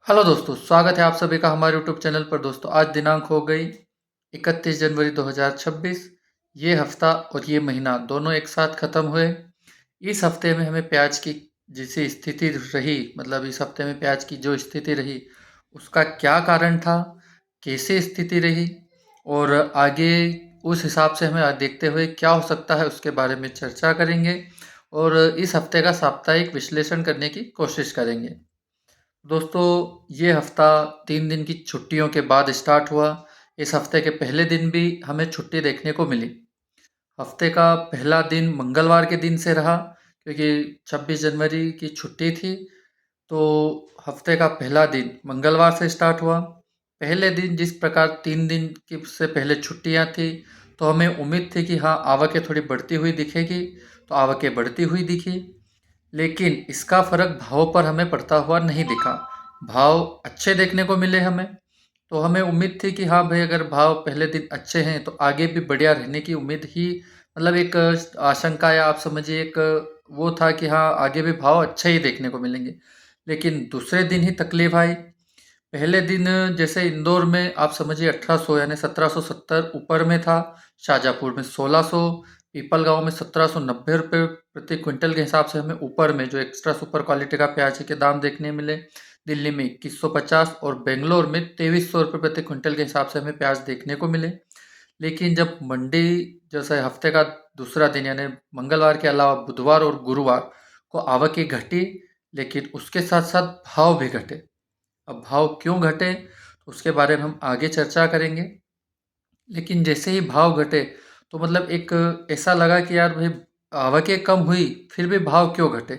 Hello दोस्तों, स्वागत है आप सभी का हमारे यूट्यूब चैनल पर। दोस्तों, आज दिनांक हो गई 31 जनवरी 2026। ये हफ्ता और ये महीना दोनों एक साथ ख़त्म हुए। इस हफ्ते में हमें प्याज की जैसी स्थिति रही, मतलब इस हफ्ते में प्याज की जो स्थिति रही, उसका क्या कारण था, कैसे स्थिति रही और आगे उस हिसाब से हमें देखते हुए क्या हो सकता है, उसके बारे में चर्चा करेंगे और इस हफ्ते का साप्ताहिक विश्लेषण करने की कोशिश करेंगे। दोस्तों, ये हफ्ता 3 दिन की छुट्टियों के बाद स्टार्ट हुआ। इस हफ्ते के पहले दिन भी हमें छुट्टी देखने को मिली। हफ्ते का पहला दिन मंगलवार के दिन से रहा, क्योंकि 26 जनवरी की छुट्टी थी। तो हफ्ते का पहला दिन मंगलवार से स्टार्ट हुआ। पहले दिन जिस प्रकार 3 दिन की से पहले छुट्टियां थी, तो हमें उम्मीद थी कि हाँ, आवकें थोड़ी बढ़ती हुई दिखेगी। तो आवकें बढ़ती हुई दिखी, लेकिन इसका फ़र्क भावों पर हमें पड़ता हुआ नहीं दिखा। भाव अच्छे देखने को मिले हमें। तो हमें उम्मीद थी कि हाँ भाई, अगर भाव पहले दिन अच्छे हैं तो आगे भी बढ़िया रहने की उम्मीद ही, मतलब एक आशंका, या आप समझिए एक वो था कि हाँ, आगे भी भाव अच्छे ही देखने को मिलेंगे। लेकिन दूसरे दिन ही तकलीफ आई। पहले दिन जैसे इंदौर में आप समझिए 1800 यानी 1770 ऊपर में था। शाहजहाँपुर में 1600, पीपल गांव में 1790 रुपये प्रति क्विंटल के हिसाब से हमें ऊपर में जो एक्स्ट्रा सुपर क्वालिटी का प्याज है के दाम देखने मिले। दिल्ली में 2150 और बेंगलोर में 2300 रुपये प्रति क्विंटल के हिसाब से हमें प्याज देखने को मिले। लेकिन जब मंडी, जैसे हफ्ते का दूसरा दिन यानी मंगलवार के अलावा बुधवार और गुरुवार को आवक घटी, लेकिन उसके साथ साथ भाव भी घटे। अब भाव क्यों घटे, तो उसके बारे में हम आगे चर्चा करेंगे। लेकिन जैसे ही भाव घटे, तो मतलब एक ऐसा लगा कि यार भाई, आवकें कम हुई फिर भी भाव क्यों घटे।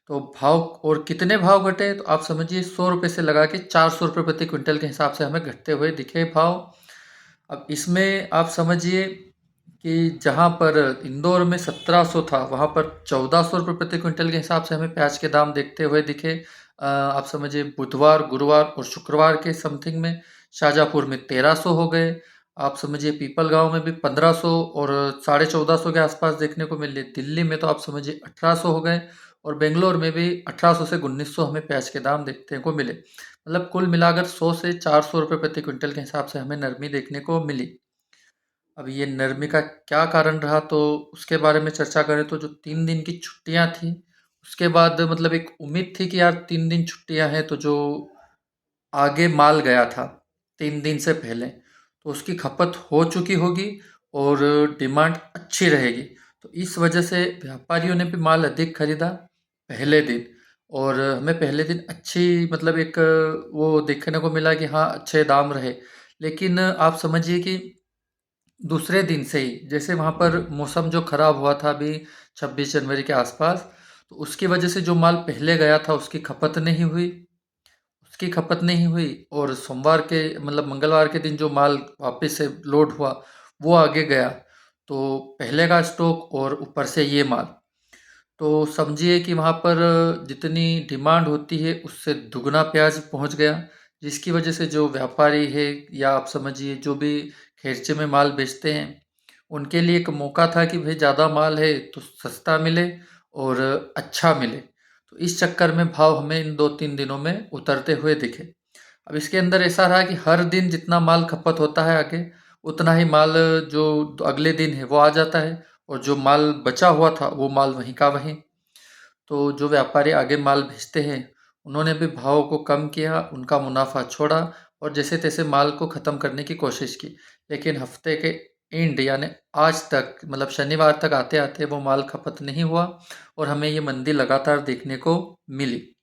तो भाव, और कितने भाव घटे, तो आप समझिए 100 रुपये से लगा के 400 रुपये प्रति क्विंटल के हिसाब से हमें घटते हुए दिखे भाव। अब इसमें आप समझिए कि जहाँ पर इंदौर में 1700 था, वहाँ पर 1400 रुपये प्रति क्विंटल के हिसाब से हमें प्याज के दाम देखते हुए दिखे। आप समझिए बुधवार, गुरुवार और शुक्रवार के समथिंग में शाहजहाँपुर में 1300 हो गए। आप समझिए पीपल गांव में भी 1500 और 1450 के आसपास देखने को मिले। दिल्ली में तो आप समझिए 1800 हो गए और बेंगलोर में भी 1800 से 1900 हमें प्याज के दाम देखने को मिले। मतलब कुल मिलाकर 100 से 400 रुपये प्रति क्विंटल के हिसाब से हमें नरमी देखने को मिली। अब ये नरमी का क्या कारण रहा, तो उसके बारे में चर्चा करें तो जो 3 दिन की छुट्टियां थी, उसके बाद मतलब एक उम्मीद थी कि यार 3 दिन छुट्टियां हैं, तो जो आगे माल गया था 3 दिन से पहले, तो उसकी खपत हो चुकी होगी और डिमांड अच्छी रहेगी। तो इस वजह से व्यापारियों ने भी माल अधिक खरीदा पहले दिन, और हमें पहले दिन अच्छी, मतलब एक वो देखने को मिला कि हाँ, अच्छे दाम रहे। लेकिन आप समझिए कि दूसरे दिन से ही जैसे वहाँ पर मौसम जो खराब हुआ था अभी 26 जनवरी के आसपास, तो उसकी वजह से जो माल पहले गया था उसकी खपत नहीं हुई और सोमवार के, मतलब मंगलवार के दिन जो माल वापस से लोड हुआ, वो आगे गया। तो पहले का स्टॉक और ऊपर से ये माल, तो समझिए कि वहाँ पर जितनी डिमांड होती है उससे दुगना प्याज पहुँच गया। जिसकी वजह से जो व्यापारी है, या आप समझिए जो भी खेरचे में माल बेचते हैं, उनके लिए एक मौका था कि भाई ज़्यादा माल है तो सस्ता मिले और अच्छा मिले। तो इस चक्कर में भाव हमें इन 2-3 दिनों में उतरते हुए दिखे। अब इसके अंदर ऐसा रहा कि हर दिन जितना माल खपत होता है आगे, उतना ही माल जो अगले दिन है वो आ जाता है, और जो माल बचा हुआ था वो माल वहीं का वहीं। तो जो व्यापारी आगे माल भेजते हैं, उन्होंने भी भाव को कम किया, उनका मुनाफा छोड़ा और जैसे तैसे माल को ख़त्म करने की कोशिश की। लेकिन हफ्ते के एंड यानी आज तक, मतलब शनिवार तक आते आते वो माल खपत नहीं हुआ और हमें ये मंदी लगातार देखने को मिली।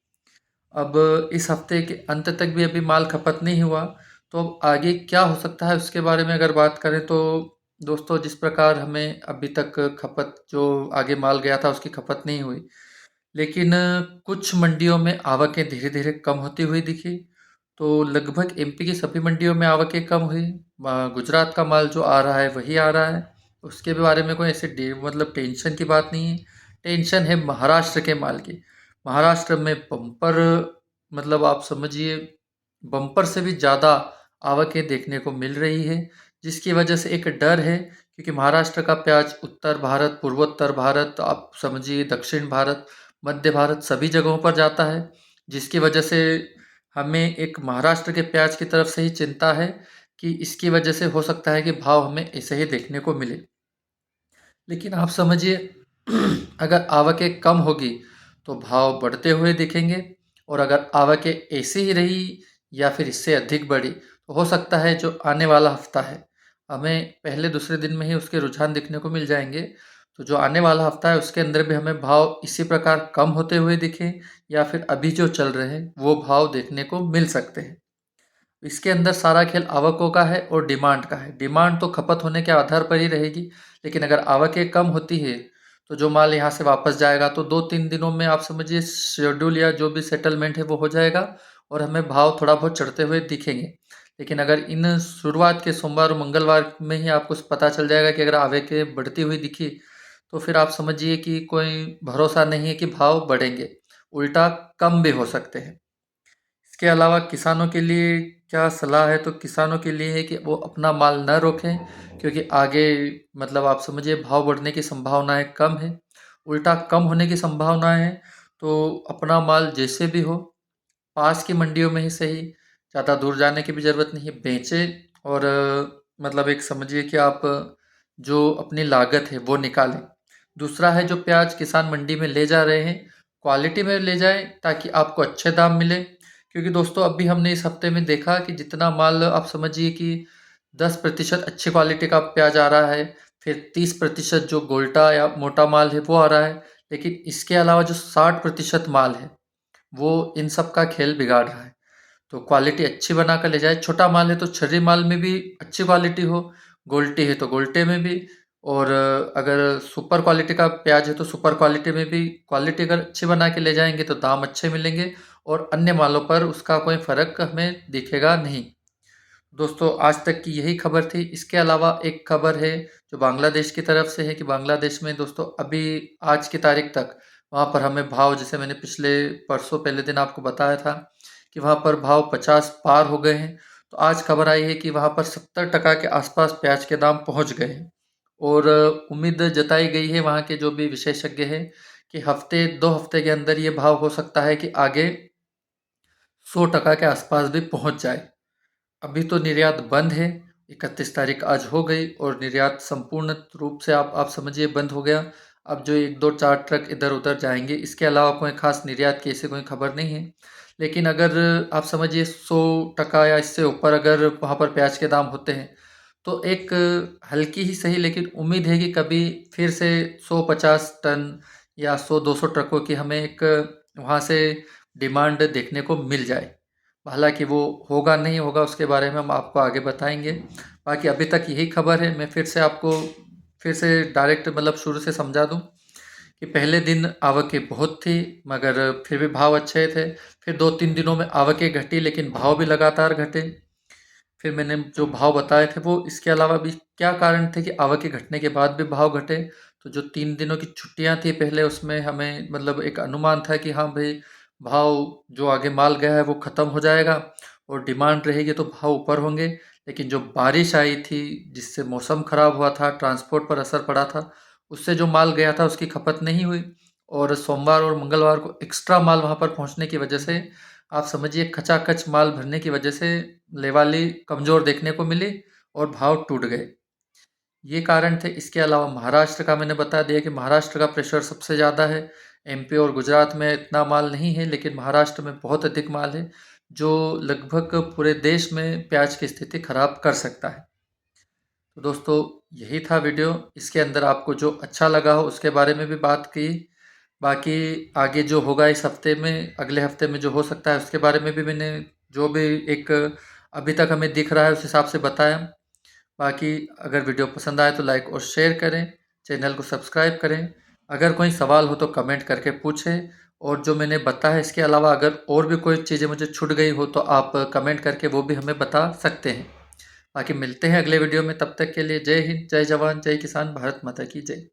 अब इस हफ्ते के अंत तक भी अभी माल खपत नहीं हुआ, तो अब आगे क्या हो सकता है उसके बारे में अगर बात करें तो दोस्तों, जिस प्रकार हमें अभी तक खपत, जो आगे माल गया था उसकी खपत नहीं हुई, लेकिन कुछ मंडियों में आवकें धीरे धीरे कम होती हुई दिखी। तो लगभग एमपी की सभी मंडियों में आवकें कम हुई। गुजरात का माल जो आ रहा है वही आ रहा है, उसके भी बारे में कोई ऐसे मतलब टेंशन की बात नहीं है। टेंशन है महाराष्ट्र के माल की। महाराष्ट्र में बम्पर, मतलब आप समझिए बम्पर से भी ज़्यादा आवकें देखने को मिल रही है, जिसकी वजह से एक डर है, क्योंकि महाराष्ट्र का प्याज उत्तर भारत, पूर्वोत्तर भारत, आप समझिए दक्षिण भारत, मध्य भारत, सभी जगहों पर जाता है। जिसकी वजह से हमें एक महाराष्ट्र के प्याज की तरफ से ही चिंता है कि इसकी वजह से हो सकता है कि भाव हमें ऐसे ही देखने को मिले। लेकिन आप समझिए अगर आवकें कम होगी तो भाव बढ़ते हुए दिखेंगे, और अगर आवकें ऐसी ही रही या फिर इससे अधिक बढ़ी तो हो सकता है जो आने वाला हफ्ता है हमें पहले दूसरे दिन में ही उसके रुझान दिखने को मिल जाएंगे। तो जो आने वाला हफ्ता है उसके अंदर भी हमें भाव इसी प्रकार कम होते हुए दिखे, या फिर अभी जो चल रहे हैं वो भाव देखने को मिल सकते हैं। इसके अंदर सारा खेल आवकों का है और डिमांड का है। डिमांड तो खपत होने के आधार पर ही रहेगी, लेकिन अगर आवकें कम होती है तो जो माल यहाँ से वापस जाएगा तो 2-3 दिनों में आप समझिए शेड्यूल या जो भी सेटलमेंट है वो हो जाएगा और हमें भाव थोड़ा बहुत चढ़ते हुए दिखेंगे। लेकिन अगर इन शुरुआत के सोमवार और मंगलवार में ही आपको पता चल जाएगा कि अगर आवकें बढ़ती हुई दिखी तो फिर आप समझिए कि कोई भरोसा नहीं है कि भाव बढ़ेंगे, उल्टा कम भी हो सकते हैं। इसके अलावा किसानों के लिए क्या सलाह है, तो किसानों के लिए है कि वो अपना माल न रोकें, क्योंकि आगे मतलब आप समझिए भाव बढ़ने की संभावनाएं कम है, उल्टा कम होने की संभावनाएं हैं। तो अपना माल जैसे भी हो पास की मंडियों में ही सही, ज़्यादा दूर जाने की भी ज़रूरत नहीं है, बेचें और मतलब एक समझिए कि आप जो अपनी लागत है वो निकालें। दूसरा है जो प्याज किसान मंडी में ले जा रहे हैं क्वालिटी में ले जाएं ताकि आपको अच्छे दाम मिले, क्योंकि दोस्तों अभी हमने इस हफ्ते में देखा कि जितना माल आप समझिए कि 10% अच्छी क्वालिटी का प्याज आ रहा है, फिर 30% जो गोल्टा या मोटा माल है वो आ रहा है, लेकिन इसके अलावा जो 60% माल है वो इन सब का खेल बिगाड़ रहा है। तो क्वालिटी अच्छी बना कर ले जाए, छोटा माल है तो छर्री माल में भी अच्छी क्वालिटी हो, गोल्टी है तो गोल्टे में भी, और अगर सुपर क्वालिटी का प्याज है तो सुपर क्वालिटी में भी क्वालिटी अगर अच्छी बना के ले जाएंगे तो दाम अच्छे मिलेंगे और अन्य मालों पर उसका कोई फ़र्क हमें दिखेगा नहीं। दोस्तों आज तक की यही खबर थी। इसके अलावा एक खबर है जो बांग्लादेश की तरफ से है कि बांग्लादेश में दोस्तों अभी आज की तारीख तक वहाँ पर हमें भाव, जैसे मैंने पिछले परसों पहले दिन आपको बताया था कि वहाँ पर भाव 50 पार हो गए हैं। तो आज खबर आई है कि वहाँ पर 70% के आसपास प्याज के दाम पहुँच गए हैं, और उम्मीद जताई गई है वहाँ के जो भी विशेषज्ञ हैं कि हफ्ते 2 हफ्ते के अंदर ये भाव हो सकता है कि आगे 100% के आसपास भी पहुँच जाए। अभी तो निर्यात बंद है, 31 तारीख आज हो गई और निर्यात संपूर्ण रूप से आप समझिए बंद हो गया। अब जो 1-2-4 ट्रक इधर उधर जाएंगे, इसके अलावा कोई खास निर्यात की ऐसी कोई खबर नहीं है। लेकिन अगर आप समझिए 100% या इससे ऊपर अगर वहाँ पर प्याज के दाम होते हैं तो एक हल्की ही सही लेकिन उम्मीद है कि कभी फिर से 150 टन या 100-200 ट्रकों की हमें एक वहाँ से डिमांड देखने को मिल जाए। हालाँकि वो होगा नहीं होगा उसके बारे में हम आपको आगे बताएँगे। बाकी अभी तक यही खबर है। मैं फिर से डायरेक्ट मतलब शुरू से समझा दूँ कि पहले दिन आवकें बहुत थी मगर फिर भी भाव अच्छे थे। फिर 2-3 दिनों में आवकें घटी लेकिन भाव भी लगातार घटे। फिर मैंने जो भाव बताए थे वो इसके अलावा भी क्या कारण थे कि आवकें घटने के बाद भी भाव घटे। तो जो 3 दिनों की छुट्टियाँ थी पहले, उसमें हमें मतलब एक अनुमान था कि हाँ भाई भाव जो आगे माल गया है वो ख़त्म हो जाएगा और डिमांड रहेगी तो भाव ऊपर होंगे। लेकिन जो बारिश आई थी जिससे मौसम ख़राब हुआ था, ट्रांसपोर्ट पर असर पड़ा था, उससे जो माल गया था उसकी खपत नहीं हुई, और सोमवार और मंगलवार को एक्स्ट्रा माल वहाँ पर पहुँचने की वजह से आप समझिए खचाखच माल भरने की वजह से लेवाली कमज़ोर देखने को मिली और भाव टूट गए। ये कारण थे। इसके अलावा महाराष्ट्र का मैंने बता दिया कि महाराष्ट्र का प्रेशर सबसे ज़्यादा है। एमपी और गुजरात में इतना माल नहीं है लेकिन महाराष्ट्र में बहुत अधिक माल है जो लगभग पूरे देश में प्याज की स्थिति खराब कर सकता है। तो दोस्तों यही था वीडियो। इसके अंदर आपको जो अच्छा लगा हो उसके बारे में भी बात की। बाकी आगे जो होगा इस हफ्ते में, अगले हफ्ते में जो हो सकता है उसके बारे में भी मैंने जो भी एक अभी तक हमें दिख रहा है उस हिसाब से बताया। बाकी अगर वीडियो पसंद आए तो लाइक और शेयर करें, चैनल को सब्सक्राइब करें। अगर कोई सवाल हो तो कमेंट करके पूछें, और जो मैंने बताया इसके अलावा अगर और भी कोई चीज़ें मुझे छूट गई हो तो आप कमेंट करके वो भी हमें बता सकते हैं। बाकी मिलते हैं अगले वीडियो में, तब तक के लिए जय हिंद, जय जवान, जय किसान, भारत माता की जय।